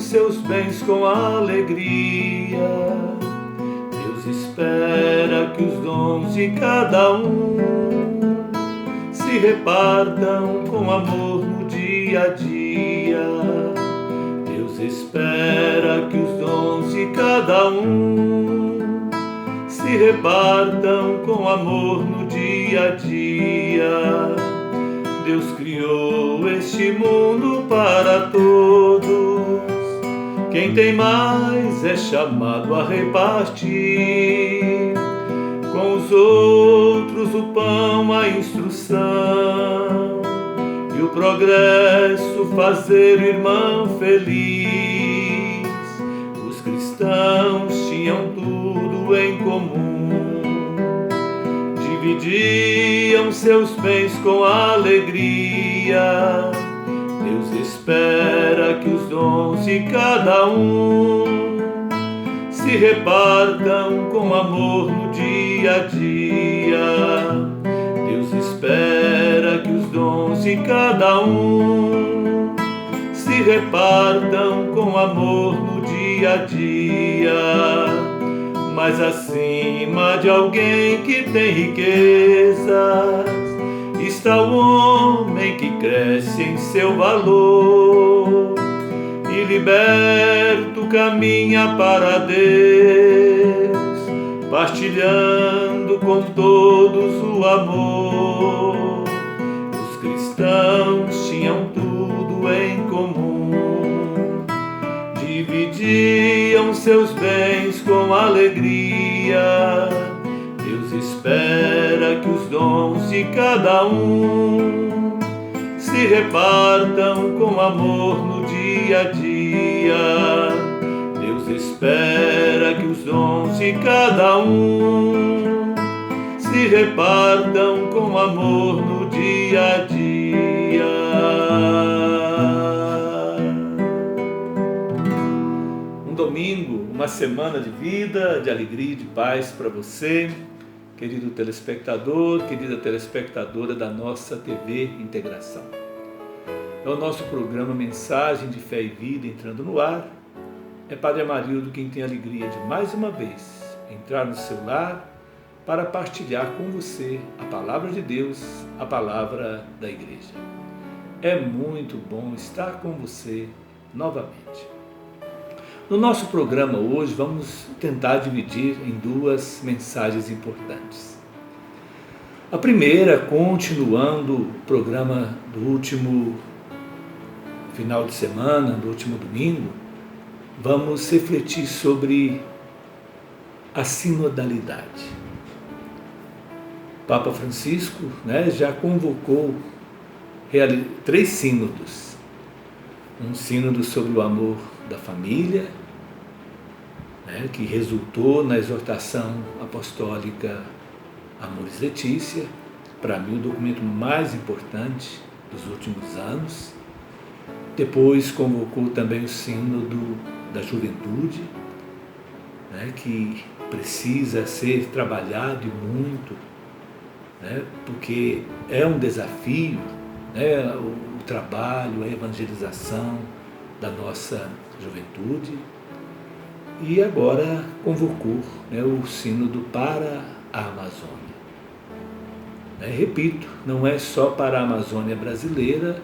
seus bens com alegria. Deus espera que os dons de cada um se repartam com amor no dia a dia. Deus espera que os dons de cada um se repartam com amor no dia a dia. Deus criou este mundo para todos. Quem tem mais é chamado a repartir com os outros o pão, a instrução e o progresso, fazer o irmão feliz. Os cristãos tinham tudo em comum, dividiam seus bens com alegria. Deus espera que os dons de cada um se repartam com amor no dia a dia. Deus espera que os dons de cada um se repartam com amor no dia a dia. Mas acima de alguém que tem riquezas está o homem que cresce em seu valor e liberto caminha para Deus, partilhando com todos o amor. Os cristãos tinham tudo em comum, dividiam seus bens com alegria. Deus espera que os dons de cada um se repartam com amor no dia a dia. Deus espera que os dons de cada um se repartam com amor no dia a dia. Um domingo, uma semana de vida, de alegria e de paz para você, querido telespectador, querida telespectadora da nossa TV Integração. É o nosso programa Mensagem de Fé e Vida entrando no ar. É Padre Amarildo quem tem a alegria de mais uma vez entrar no seu lar para partilhar com você a palavra de Deus, a palavra da igreja. É muito bom estar com você novamente. No nosso programa hoje vamos tentar dividir em duas mensagens importantes. A primeira, continuando o programa do último final de semana, do último domingo, vamos refletir sobre a sinodalidade. Papa Francisco, já convocou 3 sínodos. Um sínodo sobre o amor da família, que resultou na exortação apostólica Amoris Laetitia, para mim o documento mais importante dos últimos anos. Depois convocou também o sínodo da juventude, que precisa ser trabalhado e muito, porque é um desafio, o trabalho, a evangelização da nossa juventude. E agora convocou o sínodo para a Amazônia. Repito, não é só para a Amazônia brasileira,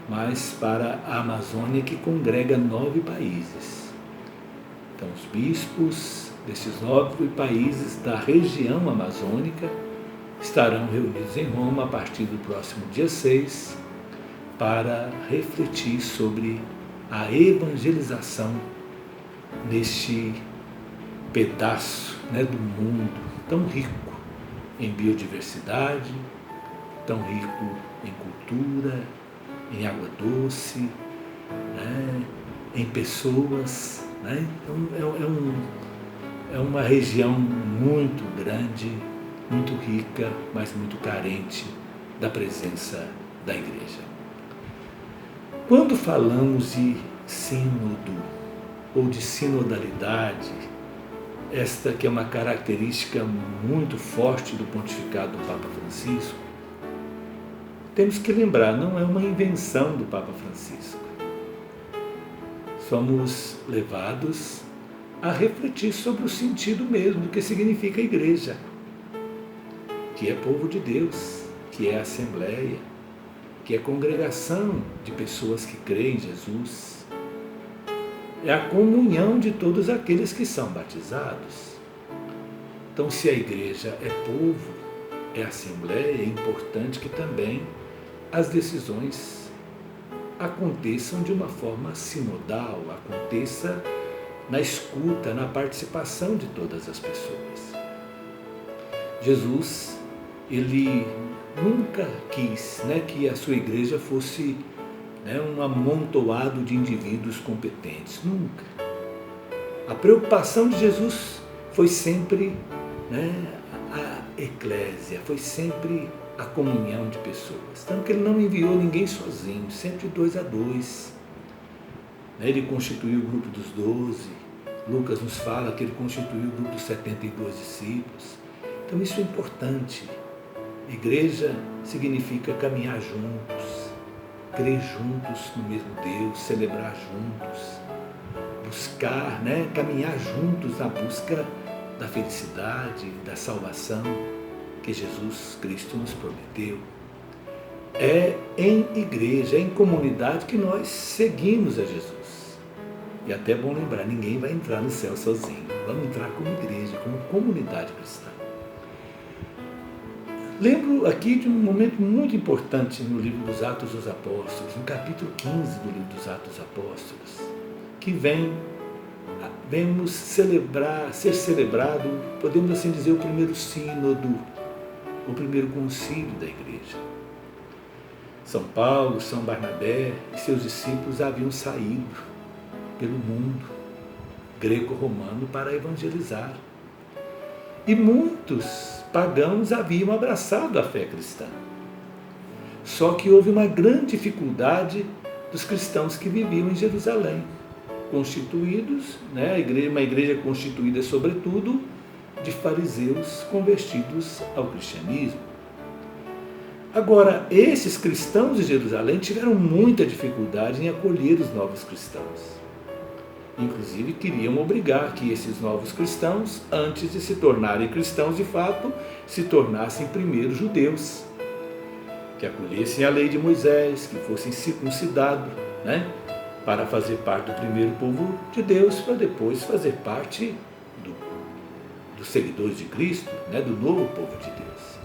mas para a Amazônia que congrega 9 países. Então os bispos desses 9 países da região amazônica estarão reunidos em Roma a partir do próximo dia 6 para refletir sobre a evangelização neste pedaço do mundo tão rico em biodiversidade, tão rico em cultura, em água doce, em pessoas. Então é uma região muito grande, muito rica, mas muito carente da presença da igreja. Quando falamos de sínodo ou de sinodalidade, esta que é uma característica muito forte do pontificado do Papa Francisco, temos que lembrar, não é uma invenção do Papa Francisco. somos levados a refletir sobre o sentido mesmo do que significa igreja, que é povo de Deus, que é assembleia, que é congregação de pessoas que creem em Jesus. É a comunhão de todos aqueles que são batizados. Então, se a igreja é povo, é assembleia, é importante que também as decisões aconteçam de uma forma sinodal, aconteça na escuta, na participação de todas as pessoas. Jesus, ele nunca quis, que a sua igreja fosse, um amontoado de indivíduos competentes, nunca. A preocupação de Jesus foi sempre, a eclésia, foi sempre a comunhão de pessoas. Tanto que ele não enviou ninguém sozinho, sempre 2 a 2. Ele constituiu o grupo dos 12. Lucas nos fala que ele constituiu o grupo dos 72 discípulos. Então isso é importante. Igreja significa caminhar juntos, crer juntos no mesmo Deus, celebrar juntos, buscar, caminhar juntos na busca da felicidade, da salvação que Jesus Cristo nos prometeu. É em igreja, é em comunidade que nós seguimos a Jesus. E até é bom lembrar, ninguém vai entrar no céu sozinho. Vamos entrar como igreja, como comunidade cristã. Lembro aqui de um momento muito importante no livro dos Atos dos Apóstolos, no capítulo 15 do livro dos Atos dos Apóstolos, que vemos ser celebrado, podemos assim dizer, o primeiro sínodo, o primeiro concílio da igreja. São Paulo, São Barnabé e seus discípulos haviam saído pelo mundo greco-romano para evangelizar. E muitos pagãos haviam abraçado a fé cristã. Só que houve uma grande dificuldade dos cristãos que viviam em Jerusalém, constituídos, uma igreja constituída sobretudo de fariseus convertidos ao cristianismo. Agora, esses cristãos de Jerusalém tiveram muita dificuldade em acolher os novos cristãos. Inclusive, queriam obrigar que esses novos cristãos, antes de se tornarem cristãos de fato, se tornassem primeiro judeus, que acolhessem a lei de Moisés, que fossem circuncidados, para fazer parte do primeiro povo de Deus, para depois fazer parte dos seguidores de Cristo, do novo povo de Deus.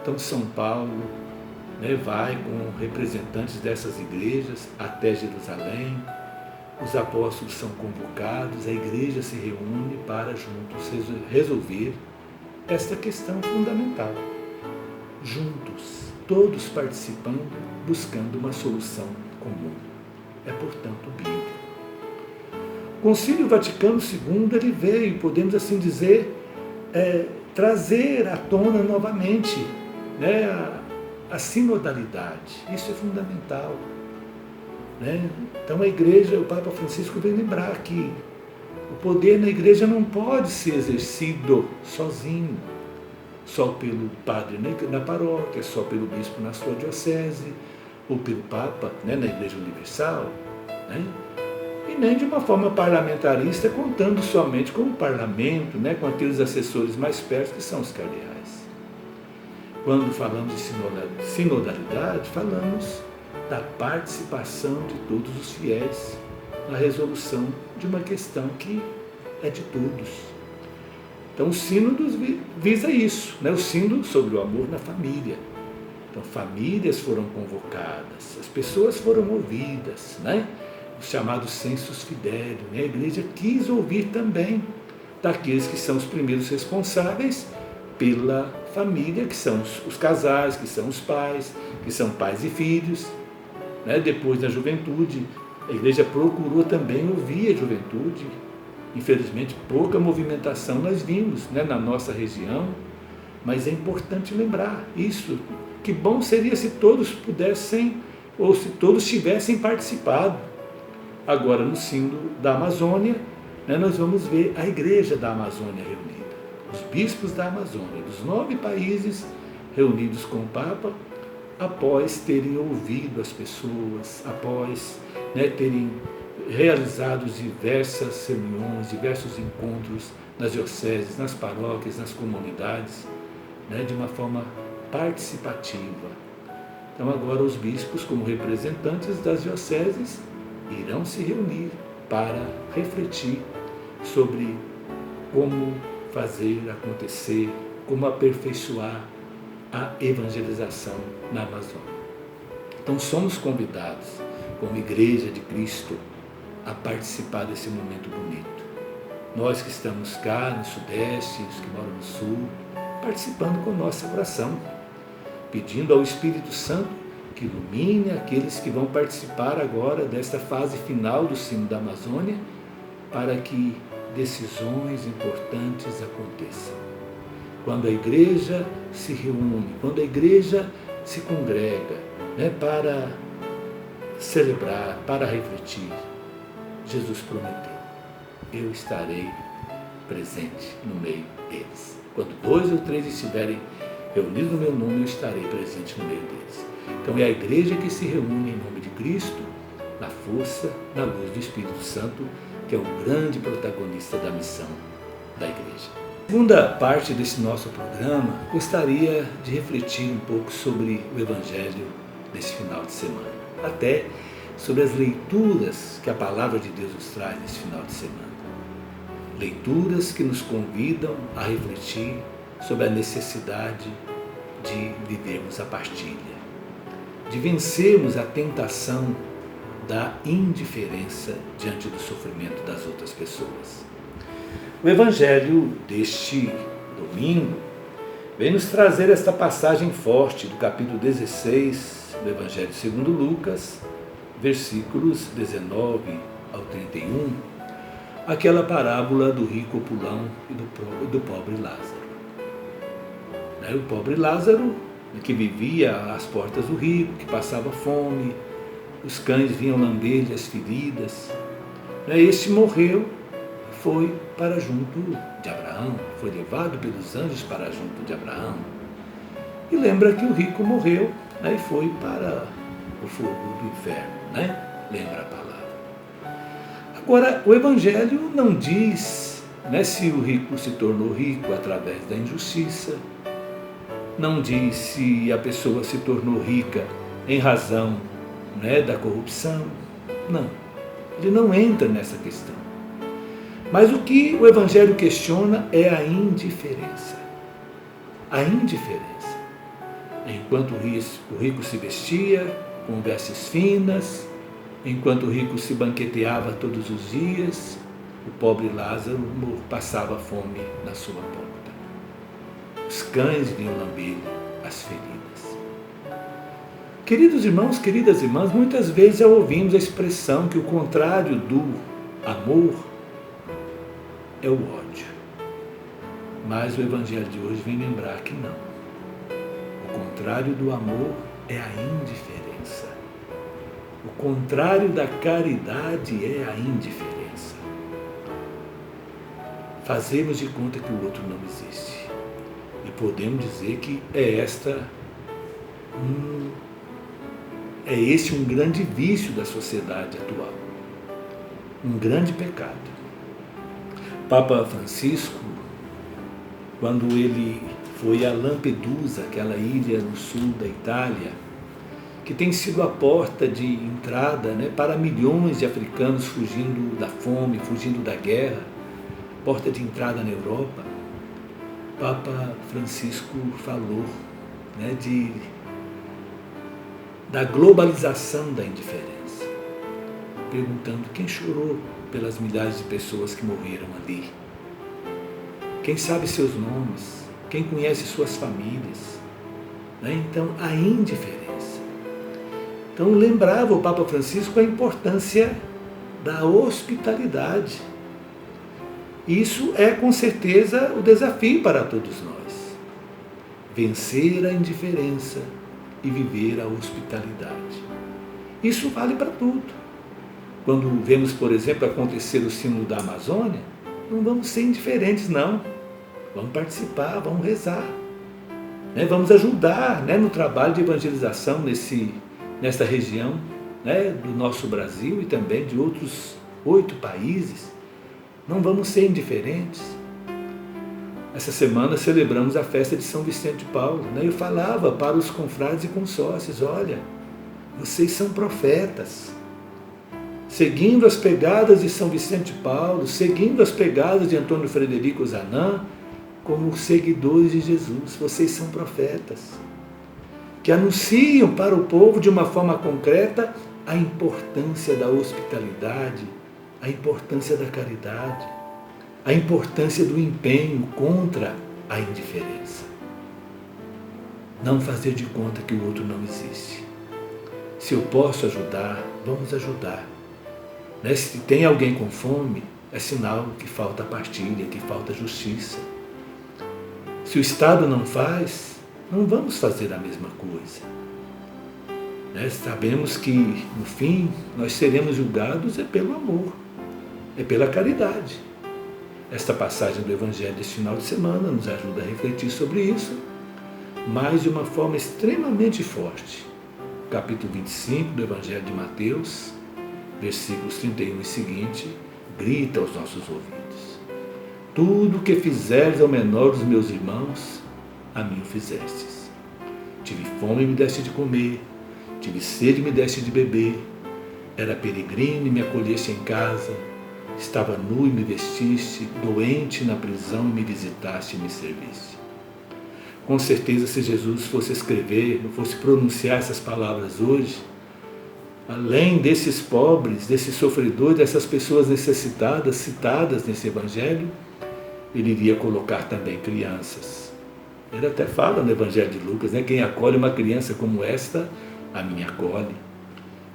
Então, São Paulo vai com representantes dessas igrejas até Jerusalém. Os apóstolos são convocados, a igreja se reúne para juntos resolver esta questão fundamental. Juntos, todos participando, buscando uma solução comum. É, portanto, bíblico. O Concílio Vaticano II, ele veio, podemos assim dizer, trazer à tona novamente a sinodalidade. Isso é fundamental. Então a igreja, o Papa Francisco vem lembrar que o poder na igreja não pode ser exercido sozinho, só pelo padre na paróquia, só pelo bispo na sua diocese, ou pelo Papa na Igreja Universal, e nem de uma forma parlamentarista, contando somente com o parlamento, com aqueles assessores mais perto que são os cardeais. Quando falamos de sinodalidade, falamos da participação de todos os fiéis na resolução de uma questão que é de todos. Então o sínodo visa isso, o sínodo sobre o amor na família. Então famílias foram convocadas, as pessoas foram ouvidas, os chamados sensus fidelium, a igreja quis ouvir também daqueles que são os primeiros responsáveis pela família, que são os casais, que são os pais, que são pais e filhos. Depois da juventude, a igreja procurou também ouvir a juventude. Infelizmente, pouca movimentação nós vimos na nossa região, mas é importante lembrar isso. Que bom seria se todos pudessem, ou se todos tivessem participado. Agora, no sínodo da Amazônia, nós vamos ver a igreja da Amazônia reunida, os bispos da Amazônia, dos 9 países reunidos com o Papa, após terem ouvido as pessoas, após terem realizados diversas reuniões, diversos encontros nas dioceses, nas paróquias, nas comunidades, né, de uma forma participativa. Então agora os bispos, como representantes das dioceses, irão se reunir para refletir sobre como fazer acontecer, como aperfeiçoar a evangelização na Amazônia. Então somos convidados, como Igreja de Cristo, a participar desse momento bonito. Nós que estamos cá no Sudeste, os que moram no Sul, participando com nossa oração, pedindo ao Espírito Santo que ilumine aqueles que vão participar agora desta fase final do Sino da Amazônia, para que decisões importantes aconteçam. Quando a Igreja se reúne, quando a Igreja se congrega, né, para celebrar, para refletir, Jesus prometeu: eu estarei presente no meio deles. Quando 2 ou 3 estiverem reunidos no meu nome, eu estarei presente no meio deles. Então é a Igreja que se reúne em nome de Cristo, na força, na luz do Espírito Santo, que é o grande protagonista da missão da Igreja. Segunda parte desse nosso programa, gostaria de refletir um pouco sobre o Evangelho desse final de semana, até sobre as leituras que a Palavra de Deus nos traz nesse final de semana. Leituras que nos convidam a refletir sobre a necessidade de vivermos a partilha, de vencermos a tentação da indiferença diante do sofrimento das outras pessoas. O Evangelho deste domingo vem nos trazer esta passagem forte do capítulo 16 do Evangelho segundo Lucas, versículos 19 ao 31, aquela parábola do rico opulão e do pobre Lázaro. O pobre Lázaro, que vivia às portas do rico, que passava fome, os cães vinham lamber-lhe as feridas. Este morreu, foi para junto de Abraão, foi levado pelos anjos para junto de Abraão. E lembra que o rico morreu, e foi para o fogo do inferno, lembra a palavra. Agora, o Evangelho não diz, se o rico se tornou rico através da injustiça, não diz se a pessoa se tornou rica em razão, da corrupção. Não, ele não entra nessa questão. Mas o que o Evangelho questiona é a indiferença. A indiferença. Enquanto o rico se vestia com vestes finas, enquanto o rico se banqueteava todos os dias, o pobre Lázaro passava fome na sua porta. Os cães vinham lamber as feridas. Queridos irmãos, queridas irmãs, muitas vezes já ouvimos a expressão que o contrário do amor é o ódio. Mas o Evangelho de hoje vem lembrar que não. O contrário do amor é a indiferença. O contrário da caridade é a indiferença. Fazemos de conta que o outro não existe. E podemos dizer que é esse um grande vício da sociedade atual. Um grande pecado. Papa Francisco, quando ele foi a Lampedusa, aquela ilha no sul da Itália, que tem sido a porta de entrada para milhões de africanos fugindo da fome, fugindo da guerra, porta de entrada na Europa, Papa Francisco falou da globalização da indiferença, perguntando quem chorou pelas milhares de pessoas que morreram ali, quem sabe seus nomes, quem conhece suas famílias. Então, a indiferença. Então, lembrava o Papa Francisco a importância da hospitalidade. Isso é, com certeza, o desafio para todos nós. Vencer a indiferença e viver a hospitalidade. Isso vale para tudo. Quando vemos, por exemplo, acontecer o Sino da Amazônia, não vamos ser indiferentes, não. Vamos participar, vamos rezar. Vamos ajudar no trabalho de evangelização nessa região né, do nosso Brasil e também de outros 8 países. Não vamos ser indiferentes. Essa semana celebramos a festa de São Vicente de Paulo, né? Eu falava para os confrades e consórcios: olha, vocês são profetas, seguindo as pegadas de São Vicente de Paulo, seguindo as pegadas de Antônio Frederico Zanan, como seguidores de Jesus. Vocês são profetas, que anunciam para o povo de uma forma concreta a importância da hospitalidade, a importância da caridade, a importância do empenho contra a indiferença. Não fazer de conta que o outro não existe. Se eu posso ajudar, vamos ajudar. Né? Se tem alguém com fome, é sinal que falta partilha, que falta justiça. Se o Estado não faz, não vamos fazer a mesma coisa. Né? Sabemos que, no fim, nós seremos julgados pelo amor, pela caridade. Esta passagem do Evangelho deste final de semana nos ajuda a refletir sobre isso, mas de uma forma extremamente forte. Capítulo 25 do Evangelho de Mateus, versículos 31 e seguinte, grita aos nossos ouvidos: tudo o que fizeres ao menor dos meus irmãos, a mim o fizestes. Tive fome e me deste de comer, tive sede e me deste de beber, era peregrino e me acolheste em casa, estava nu e me vestiste, doente na prisão e me visitaste e me serviste. Com certeza, se Jesus fosse escrever, fosse pronunciar essas palavras hoje, além desses pobres, desses sofredores, dessas pessoas necessitadas, citadas nesse Evangelho, ele iria colocar também crianças. Ele até fala no Evangelho de Lucas, né? Quem acolhe uma criança como esta, a mim acolhe.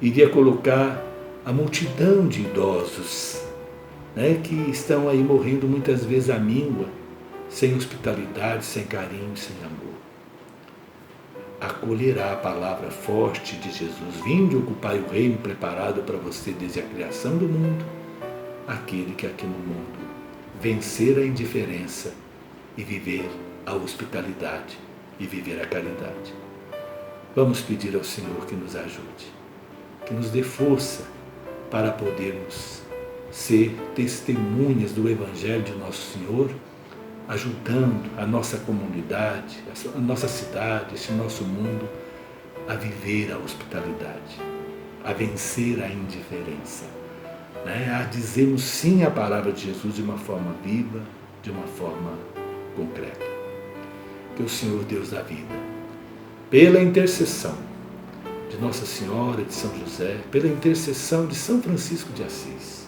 Iria colocar a multidão de idosos, né? Que estão aí morrendo muitas vezes à míngua, sem hospitalidade, sem carinho, sem amor. Acolherá a palavra forte de Jesus: vinde ocupar o reino preparado para você desde a criação do mundo, aquele que aqui no mundo vencer a indiferença e viver a hospitalidade e viver a caridade. Vamos pedir ao Senhor que nos ajude, que nos dê força para podermos ser testemunhas do Evangelho de Nosso Senhor, ajudando a nossa comunidade, a nossa cidade, esse nosso mundo a viver a hospitalidade, a vencer a indiferença, né? A dizermos sim à palavra de Jesus de uma forma viva, de uma forma concreta. Que o Senhor Deus da vida, pela intercessão de Nossa Senhora, de São José, pela intercessão de São Francisco de Assis,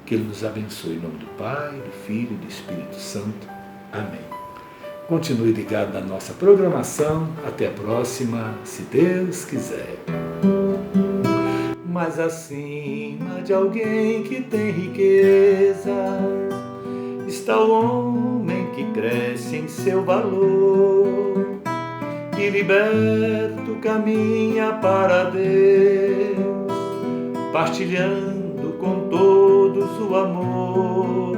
que Ele nos abençoe em nome do Pai, do Filho e do Espírito Santo. Amém. Continue ligado na nossa programação. Até a próxima, se Deus quiser. Mas acima de alguém que tem riqueza, está o homem que cresce em seu valor, que liberto caminha para Deus, partilhando com todos o amor.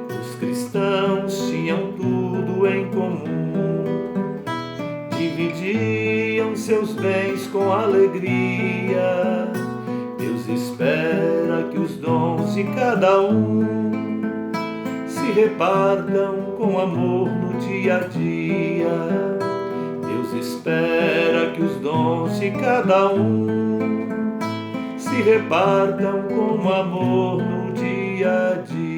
Os cristãos tinham tudo em comum, dividiam seus bens com alegria. Deus espera que os dons de cada um se repartam com amor no dia a dia. Deus espera que os dons de cada um se repartam com amor no dia a dia.